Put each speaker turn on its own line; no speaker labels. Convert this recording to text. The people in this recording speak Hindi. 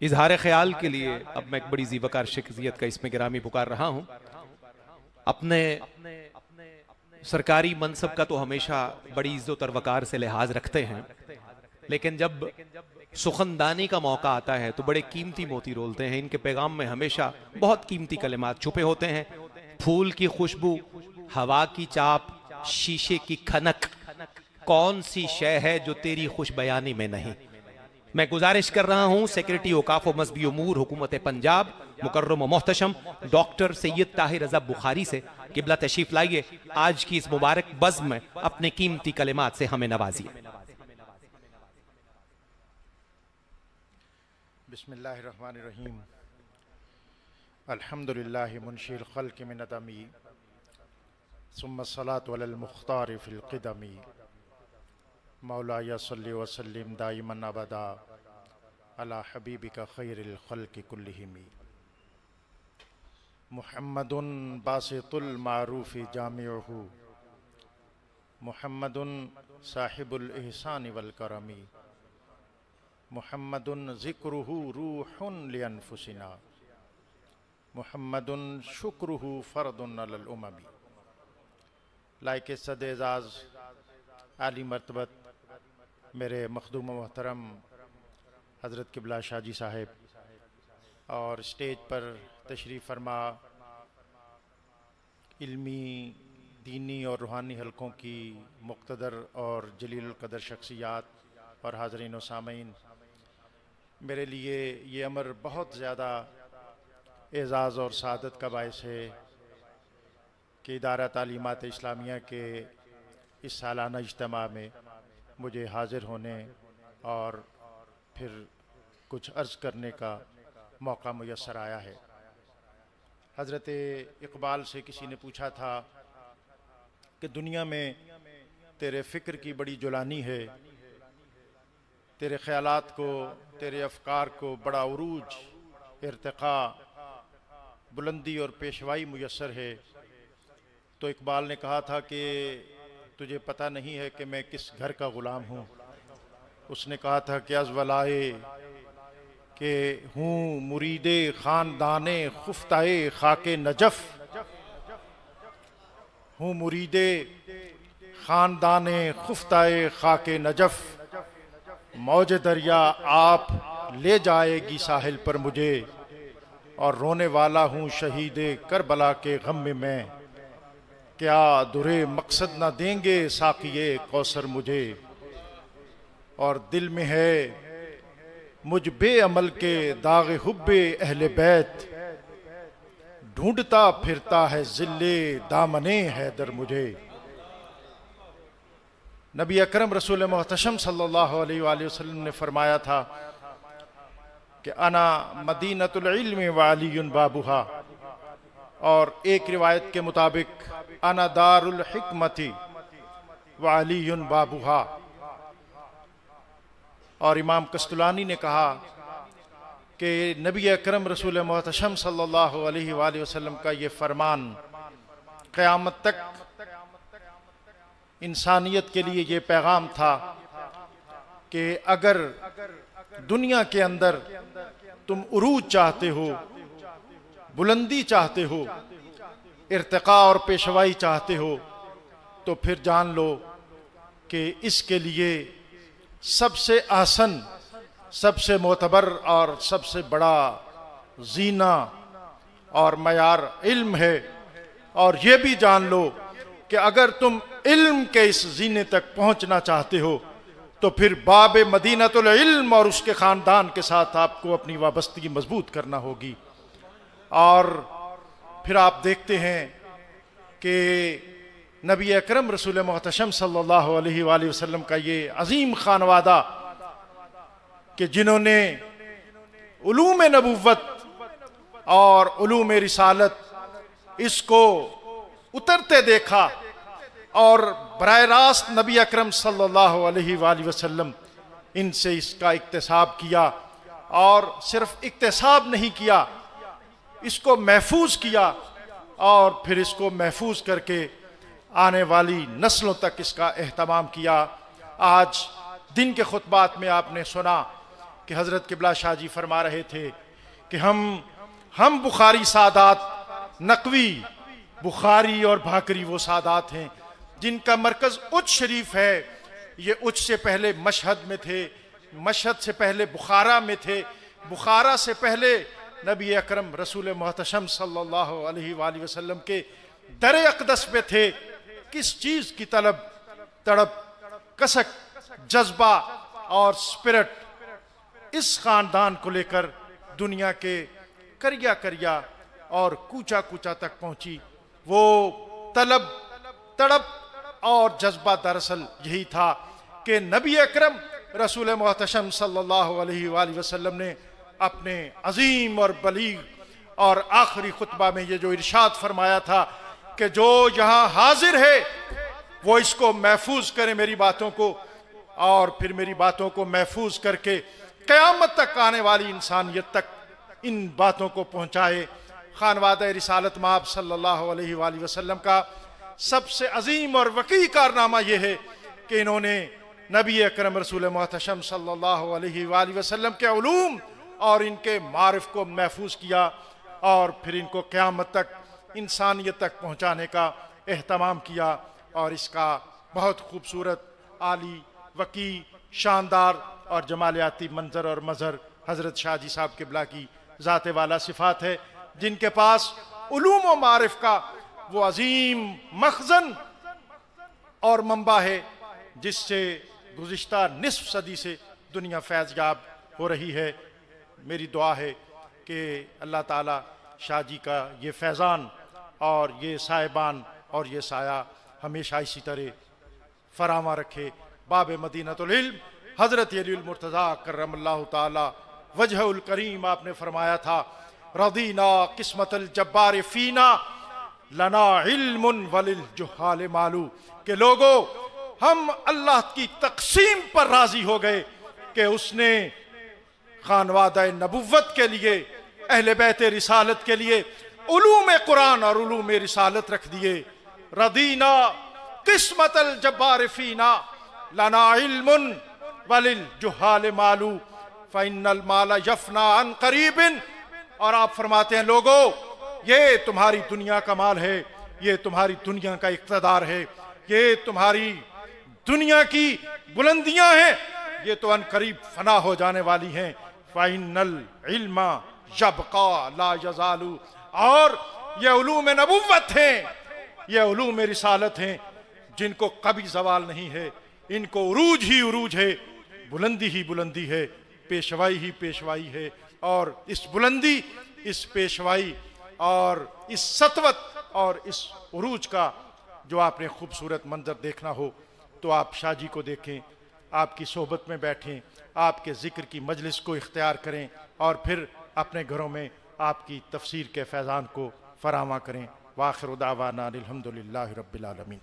इजहार ख्याल के लिए अब मैं एक बड़ी ज़ीवकार शख्सियत का इसमें गिरामी पुकार रहा हूँ। अपने सरकारी मनसब का तो हमेशा बड़ी इज्जत और वकार से लिहाज रखते हैं, लेकिन जब सुखनदानी का मौका आता है तो बड़े कीमती मोती रोलते हैं। इनके पैगाम में हमेशा बहुत कीमती कलिमात छुपे होते हैं। फूल की खुशबू, हवा की चाप, शीशे की खनक, कौन सी शय है जो तेरी खुश बयानी में नहीं। मैं गुजारिश कर रहा हूं सेक्रेटरी औकाफ व मजहबी उमूर हुकूमत पंजाब मुकर्रम व मोहतशम डॉक्टर सैयद ताहिर रज़ा बुखारी से किबला तशरीफ लाइए, आज की इस मुबारक बज़्म में अपने कीमती कलिमात से हमें नवाजिए।
बिस्मिल्लाहिर्रहमानिर्रहीम। अल्हम्दुलिल्लाहि मुनशिल खल्क़ मिन अदमी सुम्मा सलातु अलल मुख्तार फिल क़िदमी मौला या सल्लि व सल्लिम दाइमन अबदा अला हबीबिका खैरिल खल्क़ि कुल्लिहिमी। मुहम्मदुन बासितुल मारूफ़ि जामिउहु मुहम्मदुन साहिबुल इहसानि वल करमी मुहम्मदुन ज़िक्रुहु रूहुन लिअन्फुसिना मुहम्मदुन शुक्रुहु फ़र्दुन अलल उममी। लायके सदे एज़ाज़ आली मर्तबत मेरे मखदूम मोहतरम हज़रत किबला शाहजी साहिब और स्टेज पर तशरीफ़ फरमा इल्मी, दीनी और रूहानी हलकों की मुक़्तदर और जलील क़दर शख्सियात और हाज़रीन व सामीन, मेरे लिए ये अमर बहुत ज़्यादा एज़ाज़ और सादत का बायस है कि इदारा तालीमात इस्लामिया के इस सालाना इज्तिमा में मुझे हाज़िर होने और फिर कुछ अर्ज़ करने का मौका मुयस्सर आया है। हज़रत इक़बाल से किसी ने पूछा था कि दुनिया में तेरे फ़िक्र की बड़ी जुलानी है, तेरे ख़यालात को, तेरे अफ़कार को बड़ा उरूज, इर्तिक़ा, बुलंदी और पेशवाई मुयस्सर है। तो इक़बाल ने कहा था कि तुझे पता नहीं है कि मैं किस घर का ग़ुलाम हूँ। उसने कहा था कि अज़वलाए कि हूँ मुरीदे ख़ानदाने खुफ्ताए ख़ाके नजफ़, हूँ मुरीदे ख़ानदाने खुफ्ताए ख़ाके नजफ़, मौज दरिया आप ले जाएगी साहिल पर मुझे, और रोने वाला हूँ शहीदे करबला के गम में मैं, क्या दुरे मकसद न देंगे साक़िए कौसर मुझे, और दिल में है मुझ बेअमल के दाग़े हुब्बे अहले बैत, ढूंढता फिरता है ज़िल्ले दामने हैदर मुझे। नबी अकरम रसूल मोहतशम सल्लल्लाहु अलैहि वसल्लम ने फरमाया था कि अना मदीनतुल इल्म व अलीयुन बाबुहा, और एक रिवायत के मुताबिक अना दारुल हिकमती व अलीयुन बाबुहा। और इमाम कस्तुलानी ने कहा कि नबी अकरम रसूल मोहतशम सल्लल्लाहु अलैहि वसल्लम का ये फरमान क़यामत तक इंसानियत के लिए ये पैगाम था कि अगर दुनिया के अंदर तुम उरूज चाहते हो, बुलंदी चाहते हो, इर्तिक़ा और पेशवाई चाहते हो, तो फिर जान लो कि इसके लिए सबसे आसन, सबसे मोतबर और सबसे बड़ा जीना और मयार इल्म है। और ये भी जान लो कि अगर तुम इल्म के इस जीने तक पहुंचना चाहते हो तो फिर बाब मदीनतुल इल्म और उसके ख़ानदान के साथ आपको अपनी वाबस्तगी मजबूत करना होगी। और फिर आप देखते हैं कि नबी अकरम रसूल मोहतशम सल्लल्लाहु अलैहि वसल्लम का ये अजीम खानवादा कि जिन्होंने उलूम नबुव्वत और उलूम रिसालत इसको उतरते देखा और बराह रास्त नबी अकरम सल्लल्लाहु अलैहि वसल्लम इनसे इसका इक्तिसाब किया, और सिर्फ इक्तिसाब नहीं किया, इसको महफूज किया, और फिर इसको महफूज करके आने वाली नस्लों तक इसका एहतमाम किया। आज दिन के खुतबात में आपने सुना कि हज़रत क़िबला शाह जी फरमा रहे थे कि हम बुखारी सादात, नकवी बुखारी और भाकरी वो सादात हैं जिनका मरकज़ उच शरीफ है। ये उच से पहले मशहद में थे, मशहद से पहले बुखारा में थे, बुखारा से पहले नबी अकरम रसूल मोहतशम सल्लल्लाहु अलैहि वसल्लम के दर अक़दस पे थे। किस चीज़ की तड़प, कसक, जज्बा और स्पिरिट इस ख़ानदान को लेकर दुनिया के करिया करिया और कूचा कूचा तक पहुंची। वो तड़प और जज्बा दरअसल यही था कि नबी अकरम रसूल मोहतशम सल्लल्लाहु अलैहि वसल्लम ने अपने अजीम और बलीग और आखिरी खुतबा में ये जो इरशाद फरमाया था कि जो यहाँ हाजिर है वो इसको महफूज करे मेरी बातों को, और फिर मेरी बातों को महफूज करके क़यामत तक आने वाली इंसानियत तक इन बातों को पहुँचाए। खानवादा रिसालत माब सल्लल्लाहु अलैहि वसल्लम का सबसे अजीम और वकी कारनामा यह है कि इन्होंने नबी अकरम रसूल मोहतशम सल्लल्लाहु अलैहि वसल्लम के उलूम और इनके मारिफ को महफूज किया और फिर इनको क़यामत तक इंसानियत तक पहुँचाने का एहतमाम किया। और इसका बहुत खूबसूरत, आली, वकी, शानदार और जमालियाती मंजर और मज़हर हज़रत शाह जी साहब क़िबला की ज़ात वाला सिफ़ात है, जिनके पास उलूम व मारिफ का वो अजीम मखज़न और मंबा है जिससे गुज़िश्ता निस्फ सदी से दुनिया फैज़याब हो रही है। मेरी दुआ है कि अल्लाह ताला शाह जी का ये फैज़ान और ये साहिबान और ये साया हमेशा इसी तरह फरामा रखे। बाब मदीनतुल इल्म हज़रत अलीउल मुर्तज़ा करमल्लाहु ताला वजहुल करीम आपने फरमाया था, रदीना किस्मतल जब्बार फीना लना इल्मुन वलिल जुहाल मालू, के लोगो हम अल्लाह की तक़सीम पर राजी हो गए कि उसने खानवादा नबुव्वत के लिए, अहले बैत रिसालत के लिए उलूम कुरान और उलूम रिसालत रख दिए। रदीना किस्मतल जब्बार फीना लना इल्मुन वलिल जुहाल मालू फ़इन्नल माला यफना अन करीबिन, और आप फरमाते हैं लोगो ये तुम्हारी दुनिया का माल है, ये तुम्हारी दुनिया का इक़्तिदार है, ये तुम्हारी दुनिया की बुलंदियां हैं, ये तो अन करीब फना हो जाने वाली हैं। फ़इन्नल इल्मा यबका ला यज़ालू, और ये उलूम नबुव्वत हैं, ये उलूम रिसालत हैं जिनको कभी ज़वाल नहीं है, इनको उरूज ही उरूज है, बुलंदी ही बुलंदी है, पेशवाई ही पेशवाई है। और इस बुलंदी, इस पेशवाई और इस सतवत और इस उरूज का जो आपने खूबसूरत मंजर देखना हो तो आप शाह जी को देखें, आपकी सोहबत में बैठें, आपके ज़िक्र की मजलिस को इख्तियार करें और फिर अपने घरों में आपकी तफसीर के फैज़ान को फरामा करें। वाखिर दावाना अनिल हम्दुलिल्लाहि रब्बिल आलमीन।